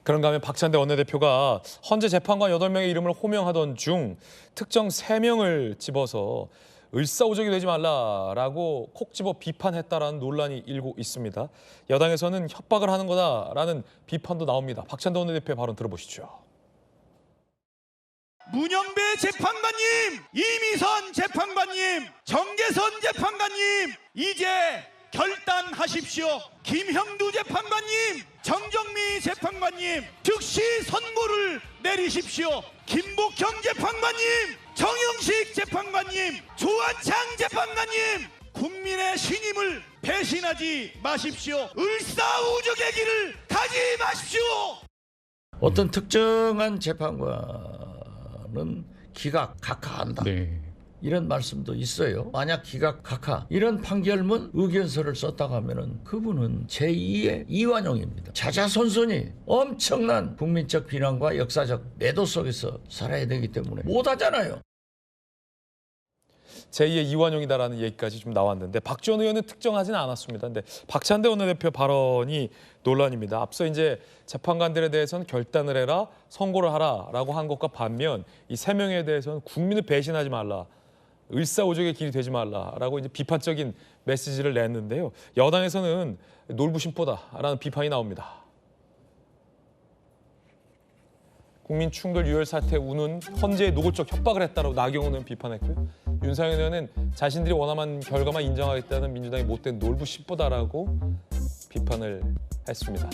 그런가 하면 박찬대 원내대표가 헌재 재판관 8명의 이름을 호명하던 중 특정 3명을 집어서 을사오적이 되지 말라라고 콕 집어 비판했다라는 논란이 일고 있습니다. 여당에서는 협박을 하는 거다라는 비판도 나옵니다. 박찬대 원내대표의 발언 들어보시죠. 문영배 재판관님, 이미선 재판관님, 정계선 재판관님, 이제 결단하십시오. 김형두 재판관님, 정정미 재판관님, 즉시 선고를 내리십시오. 김복형 재판관님, 정영식 재판관님, 조한창 재판관님, 국민의 신임을 배신하지 마십시오. 을사오적의 길을 가지 마십시오. 어떤 특정한 재판관은 기각, 각하한다. 네. 이런 말씀도 있어요. 만약 기각, 각하 이런 판결문 의견서를 썼다고 하면은 그분은 제2의 이완용입니다. 자자손손이 엄청난 국민적 비난과 역사적 매도 속에서 살아야 되기 때문에 못하잖아요. 제2의 이완용이다라는 얘기까지 좀 나왔는데 박지원 의원은 특정하지는 않았습니다. 근데 박찬대 원내대표 발언이 논란입니다. 앞서 이제 재판관들에 대해서는 결단을 해라, 선고를 하라라고 한 것과 반면 이 3명에 대해서는 국민을 배신하지 말라, 을사오적의 길이 되지 말라라고 이제 비판적인 메시지를 냈는데요. 여당에서는 놀부심보다라는 비판이 나옵니다. 국민 충돌 유혈 사태 우는 헌재에 노골적 협박을 했다라고 나경원 의원 비판했고요. 윤상현 의원은 자신들이 원함한 결과만 인정하겠다는 민주당의 못된 놀부심보다라고 비판을 했습니다.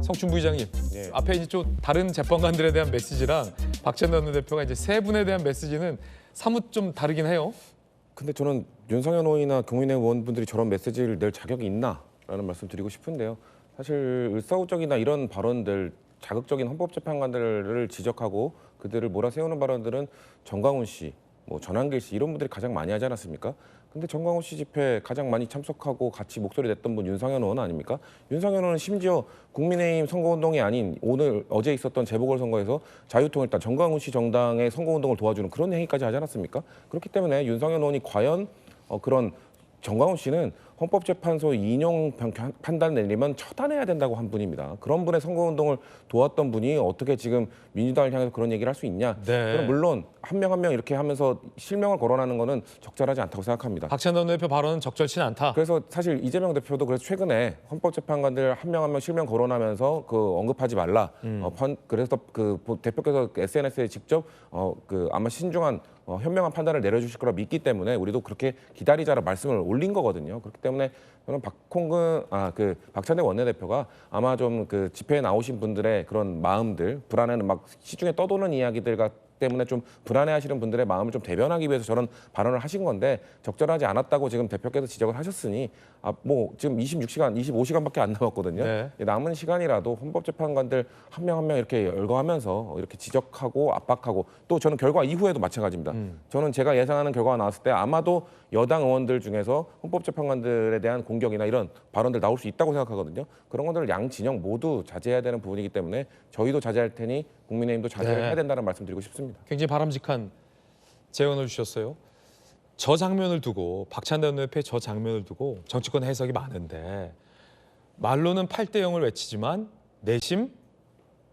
성춘 부의장님, 네. 앞에 이제 좀 다른 재판관들에 대한 메시지랑 박찬대 원내대표가 이제 세 분에 대한 메시지는 사뭇 좀 다르긴 해요. 근데 저는 윤상현 의원이나 국민의힘 의원분들이 저런 메시지를 낼 자격이 있나라는 말씀 드리고 싶은데요. 사실 을사오적이나 이런 발언들, 자극적인 헌법재판관들을 지적하고 그들을 몰아세우는 발언들은 정광훈 씨, 뭐 전한길 씨 이런 분들이 가장 많이 하지 않았습니까? 근데 정광훈 씨 집회 가장 많이 참석하고 같이 목소리 냈던 분 윤상현 의원 아닙니까? 윤상현 의원은 심지어 국민의힘 선거운동이 아닌 어제 있었던 재보궐선거에서 자유통일당 정광훈 씨 정당의 선거운동을 도와주는 그런 행위까지 하지 않았습니까? 그렇기 때문에 윤상현 의원이 과연 그런 정광훈 씨는 헌법재판소 인용 판단을 내리면 처단해야 된다고 한 분입니다. 그런 분의 선거운동을 도왔던 분이 어떻게 지금 민주당을 향해서 그런 얘기를 할 수 있냐. 네. 그럼 물론 한 명 한 명 이렇게 하면서 실명을 거론하는 거는 적절하지 않다고 생각합니다. 박찬대 원내대표 발언은 적절치는 않다. 그래서 사실 이재명 대표도 그래서 최근에 헌법재판관들 한 명 한 명 실명 거론하면서 언급하지 말라. 그래서 대표께서 SNS에 직접 아마 신중한 현명한 판단을 내려주실 거라 믿기 때문에 우리도 그렇게 기다리자라 말씀을 올린 거거든요. 그렇기 때문에 저는 박찬대 원내대표가 아마 좀 집회에 나오신 분들의 그런 마음들, 불안해는 막 시중에 떠도는 이야기들 때문에 좀 불안해하시는 분들의 마음을 좀 대변하기 위해서 저런 발언을 하신 건데 적절하지 않았다고 지금 대표께서 지적을 하셨으니 지금 26시간, 25시간밖에 안 남았거든요. 네. 남은 시간이라도 헌법재판관들 한 명 한 명 이렇게 열거하면서 이렇게 지적하고 압박하고 또 저는 결과 이후에도 마찬가지입니다. 저는 제가 예상하는 결과가 나왔을 때 아마도 여당 의원들 중에서 헌법재판관들에 대한 공격이나 이런 발언들 나올 수 있다고 생각하거든요. 그런 것들을 양 진영 모두 자제해야 되는 부분이기 때문에 저희도 자제할 테니 국민의힘도 자제해야 된다는 말씀 드리고 싶습니다. 굉장히 바람직한 제언을 주셨어요. 저 장면을 두고 박찬대 원내대표의 저 장면을 두고 정치권 해석이 많은데 말로는 8대 0을 외치지만 내심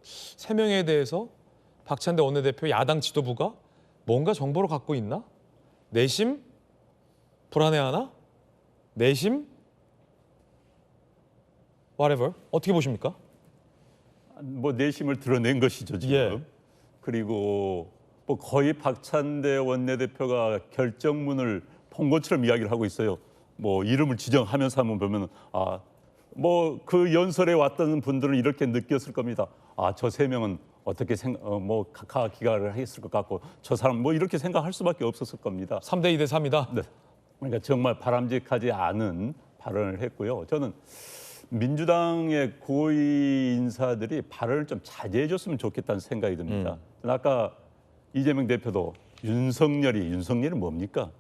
3명에 대해서 박찬대 원내대표 야당 지도부가 뭔가 정보를 갖고 있나? 내심 불안해하나? 내심 whatever 어떻게 보십니까? 뭐 내심을 드러낸 것이죠 지금. 예. 그리고 뭐 거의 박찬대 원내대표가 결정문을 본 것처럼 이야기를 하고 있어요. 뭐 이름을 지정하면서 한번 보면 뭐 그 연설에 왔던 분들은 이렇게 느꼈을 겁니다. 저 3명은 어떻게 각하 기각을 했을 것 같고 저 사람 뭐 이렇게 생각할 수밖에 없었을 겁니다. 3대 2대 3이다. 네. 그러니까 정말 바람직하지 않은 발언을 했고요. 저는 민주당의 고위 인사들이 발언을 좀 자제해 줬으면 좋겠다는 생각이 듭니다. 아까 이재명 대표도 윤석열이 뭡니까?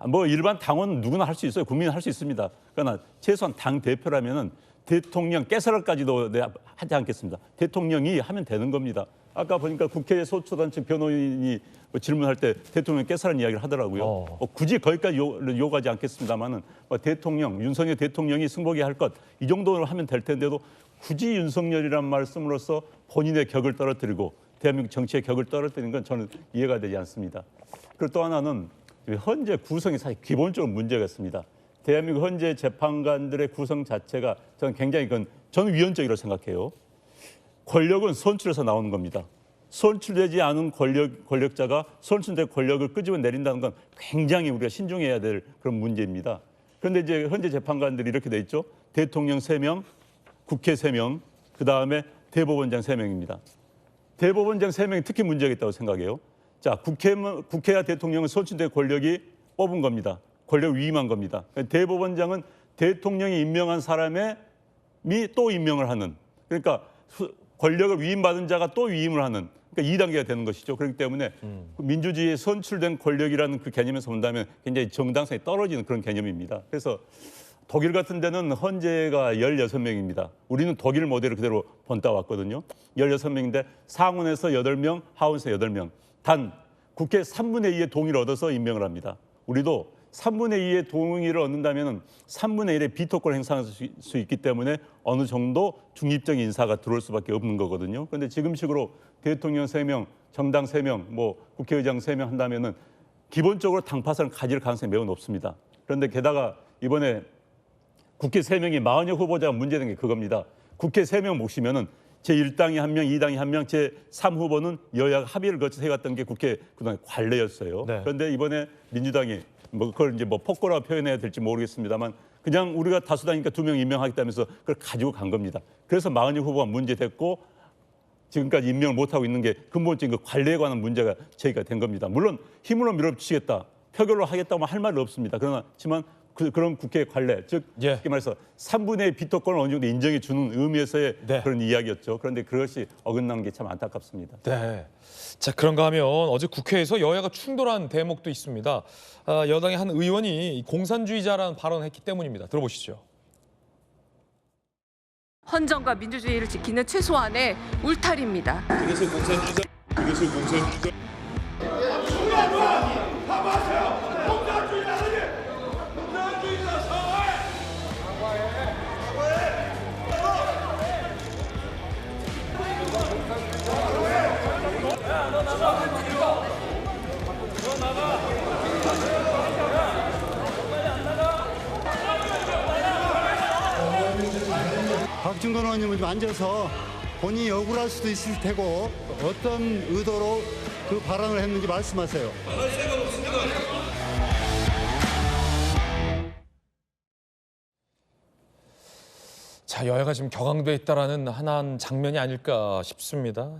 뭐 일반 당원 누구나 할 수 있어요. 국민은 할 수 있습니다. 그러나 최소한 당 대표라면은 대통령 깨설까지도 하지 않겠습니다. 대통령이 하면 되는 겁니다. 아까 보니까 국회 소초단체 변호인이 질문할 때 대통령 깨사라는 이야기를 하더라고요. 굳이 거기까지 요구하지 않겠습니다만은 윤석열 대통령이 승복해야 할 것 이 정도로 하면 될 텐데도 굳이 윤석열이란 말씀으로써 본인의 격을 떨어뜨리고 대한민국 정치의 격을 떨어뜨리는 건 저는 이해가 되지 않습니다. 그리고 또 하나는 현재 구성이 사실 기본적으로 문제가 있습니다. 대한민국 현재 재판관들의 구성 자체가 저는 굉장히 저는 위헌적이라고 생각해요. 권력은 선출해서 나오는 겁니다. 선출되지 않은 권력자가 선출된 권력을 끄집어 내린다는 건 굉장히 우리가 신중해야 될 그런 문제입니다. 그런데 이제 현재 재판관들이 이렇게 돼 있죠. 대통령 3명, 국회 3명, 그다음에 대법원장 3명입니다. 대법원장 3명이 특히 문제가 있다고 생각해요. 자, 국회와 대통령은 선출된 권력이 뽑은 겁니다. 권력 위임한 겁니다. 대법원장은 대통령이 임명한 사람이 또 임명을 하는, 그러니까 권력을 위임받은 자가 또 위임을 하는, 그러니까 2단계가 되는 것이죠. 그렇기 때문에 민주주의에 선출된 권력이라는 그 개념에서 본다면 굉장히 정당성이 떨어지는 그런 개념입니다. 그래서 독일 같은 데는 헌재가 16명입니다. 우리는 독일 모델을 그대로 본따왔거든요. 16명인데 상원에서 8명, 하원에서 8명. 단 국회 3분의 2의 동의를 얻어서 임명을 합니다. 우리도 3분의 2의 동의를 얻는다면 3분의 1의 비토권을 행사할 수 있기 때문에 어느 정도 중립적인 인사가 들어올 수밖에 없는 거거든요. 그런데 지금식으로 대통령 3명, 정당 3명, 국회의장 3명 한다면은 기본적으로 당파선을 가질 가능성이 매우 높습니다. 그런데 게다가 이번에 국회 3명이 40여 후보자가 문제된 게 그겁니다. 국회 3명 모시면은 제1당이 1명, 2당이 1명, 제3후보는 여야가 합의를 거쳐서 해왔던 게 국회 그동안 관례였어요. 네. 그런데 이번에 민주당이 그걸 이제 폭거라고 표현해야 될지 모르겠습니다만 그냥 우리가 다수당이니까 2명 임명하겠다면서 그걸 가지고 간 겁니다. 그래서 40여 후보가 문제됐고 지금까지 임명을 못하고 있는 게 근본적인 그 관례에 관한 문제가 제기가 된 겁니다. 물론 힘으로 밀어붙이겠다, 표결로 하겠다고 할 말은 없습니다. 그러나 그런 국회의 관례, 즉 예. 쉽게 말해서 3분의 1 비토권을 어느 정도 인정해 주는 의미에서의 네. 그런 이야기였죠. 그런데 그것이 어긋난 게 참 안타깝습니다. 네. 자, 그런가 하면 어제 국회에서 여야가 충돌한 대목도 있습니다. 여당의 한 의원이 공산주의자라는 발언을 했기 때문입니다. 들어보시죠. 헌정과 민주주의를 지키는 최소한의 울타리입니다. 그래서 공산주의자 박준건 의원님은 좀 앉아서 본인이 억울할 수도 있을 테고 어떤 의도로 그 발언을 했는지 말씀하세요. 자, 여야가 지금 격앙돼 있다라는 하나한 장면이 아닐까 싶습니다.